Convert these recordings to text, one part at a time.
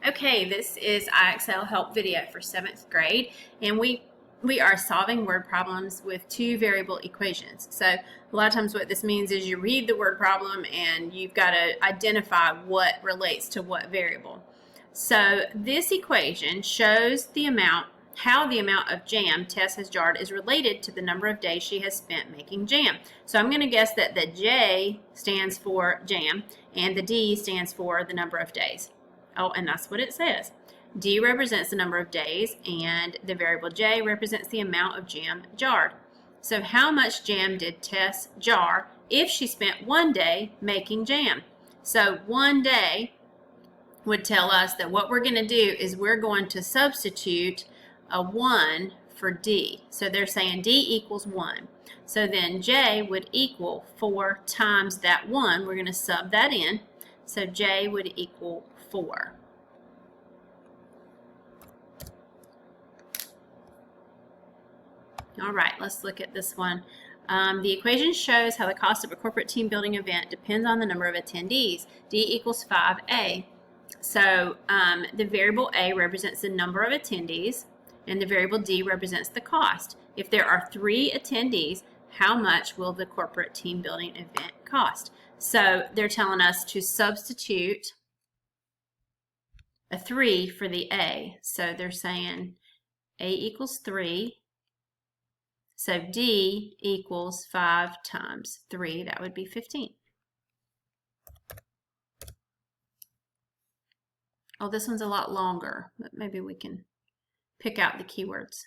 Okay, this is IXL help video for 7th grade, and we are solving word problems with two variable equations. So a lot of times what this means is you read the word problem and you've got to identify what relates to what variable. So this equation shows how the amount of jam Tess has jarred is related to the number of days she has spent making jam. So I'm going to guess that the J stands for jam and the D stands for the number of days. Oh, and that's what it says. D represents the number of days, and the variable J represents the amount of jam jarred. So how much jam did Tess jar if she spent 1 day making jam? So 1 day would tell us that what we're going to do is we're going to substitute a 1 for D. So they're saying D equals 1. So then J would equal 4 times that 1. We're going to sub that in. So J would equal 4. All right, let's look at this one. The equation shows how the cost of a corporate team building event depends on the number of attendees. D equals 5A. So the variable A represents the number of attendees, and the variable D represents the cost. If there are 3 attendees, how much will the corporate team building event cost? So they're telling us to substitute a 3 for the A. So they're saying A equals 3. So D equals 5 times 3. That would be 15. Oh, this one's a lot longer, but maybe we can pick out the keywords.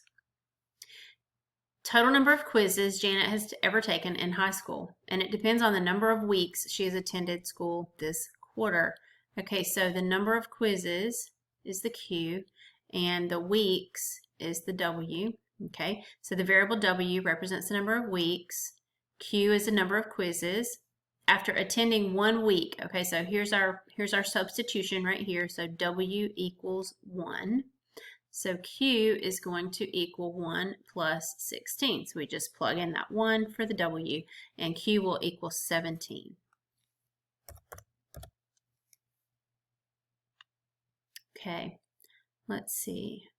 Total number of quizzes Janet has ever taken in high school, and it depends on the number of weeks she has attended school this quarter. Okay, so the number of quizzes is the Q, and the weeks is the W. Okay, so the variable W represents the number of weeks. Q is the number of quizzes. After attending 1 week, okay, so here's our substitution right here. So W equals 1. So Q is going to equal 1 plus 16. So we just plug in that 1 for the W, and Q will equal 17. Okay, let's see.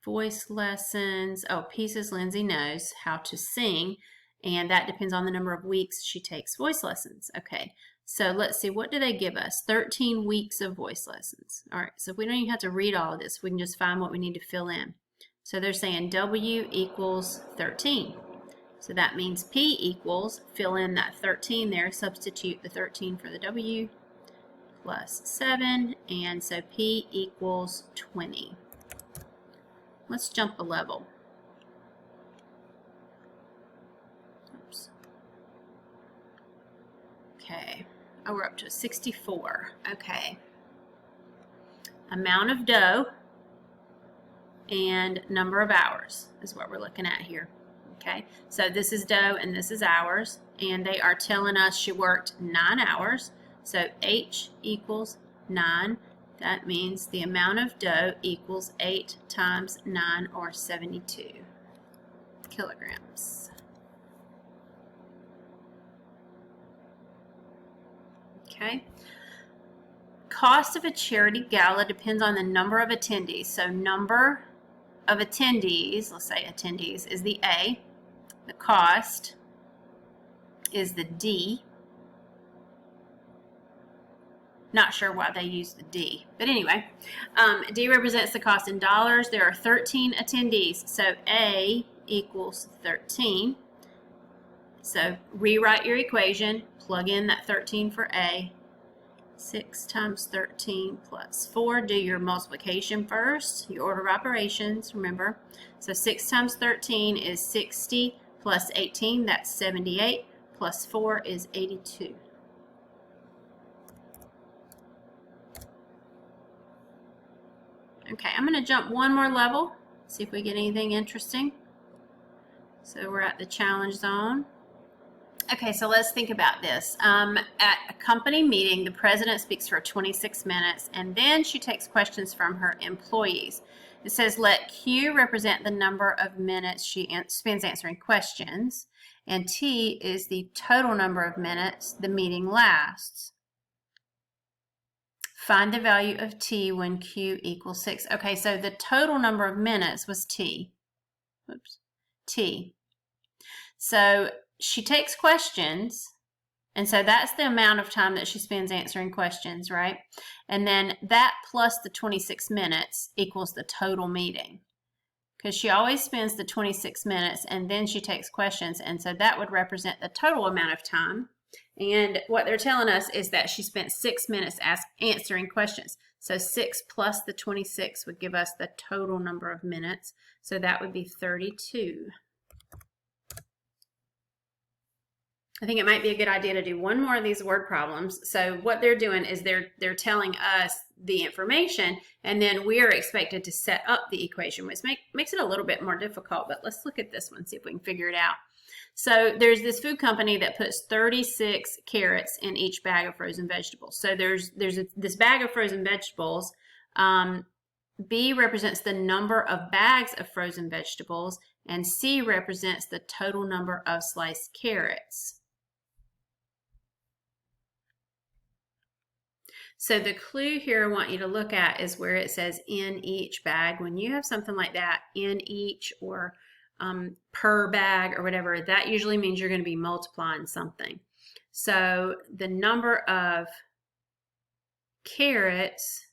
Voice lessons. Oh, pieces Lindsay knows how to sing, and that depends on the number of weeks she takes voice lessons. Okay, so let's see, what do they give us? 13 weeks of voice lessons. All right, so we don't even have to read all of this. We can just find what we need to fill in. So they're saying W equals 13. So that means P equals, fill in that 13 there, substitute the 13 for the W, plus 7, and so P equals 20. Let's jump a level. Oops. Okay, oh, we're up to 64. Okay. Amount of dough and number of hours is what we're looking at here. Okay, so this is dough and this is hours, and they are telling us she worked 9 hours. So H equals 9. That means the amount of dough equals 8 times 9, or 72 kilograms. Okay. Cost of a charity gala depends on the number of attendees. So number of attendees, let's say attendees, is the A. The cost is the D. Not sure why they use the D, but anyway, D represents the cost in dollars. There are 13 attendees, so A equals 13. So rewrite your equation, plug in that 13 for A. 6 times 13 plus 4. Do your multiplication first, your order of operations, remember. So 6 times 13 is 60 plus 18, that's 78, plus 4 is 82. Okay, I'm going to jump one more level, see if we get anything interesting. So we're at the challenge zone. Okay, so let's think about this. At a company meeting, the president speaks for 26 minutes, and then she takes questions from her employees. It says, let Q represent the number of minutes she spends answering questions, and T is the total number of minutes the meeting lasts. Find the value of t when q equals 6. Okay, so the total number of minutes was t. Oops, t. So she takes questions, and so that's the amount of time that she spends answering questions, right? And then that plus the 26 minutes equals the total meeting. Because she always spends the 26 minutes and then she takes questions, and so that would represent the total amount of time. And what they're telling us is that she spent 6 minutes answering questions. So 6 plus the 26 would give us the total number of minutes. So that would be 32. I think it might be a good idea to do one more of these word problems. So what they're doing is they're telling us the information, and then we are expected to set up the equation, which makes it a little bit more difficult. But let's look at this one, see if we can figure it out. So there's this food company that puts 36 carrots in each bag of frozen vegetables. So there's this bag of frozen vegetables. B represents the number of bags of frozen vegetables, and C represents the total number of sliced carrots. So the clue here I want you to look at is where it says in each bag. When you have something like that, in each or per bag or whatever, that usually means you're going to be multiplying something. So the number of carrots,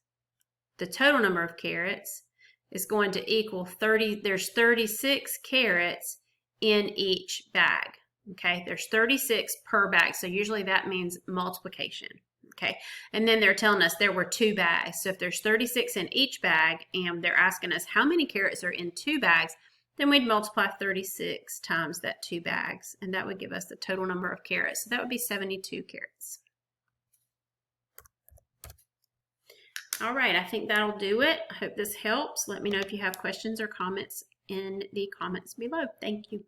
the total number of carrots, is going to equal 30. There's 36 carrots in each bag. Okay, there's 36 per bag. So usually that means multiplication. Okay, and then they're telling us there were 2 bags. So if there's 36 in each bag and they're asking us how many carrots are in 2 bags, then we'd multiply 36 times that 2 bags, and that would give us the total number of carrots. So that would be 72 carrots. All right, I think that'll do it. I hope this helps. Let me know if you have questions or comments in the comments below. Thank you.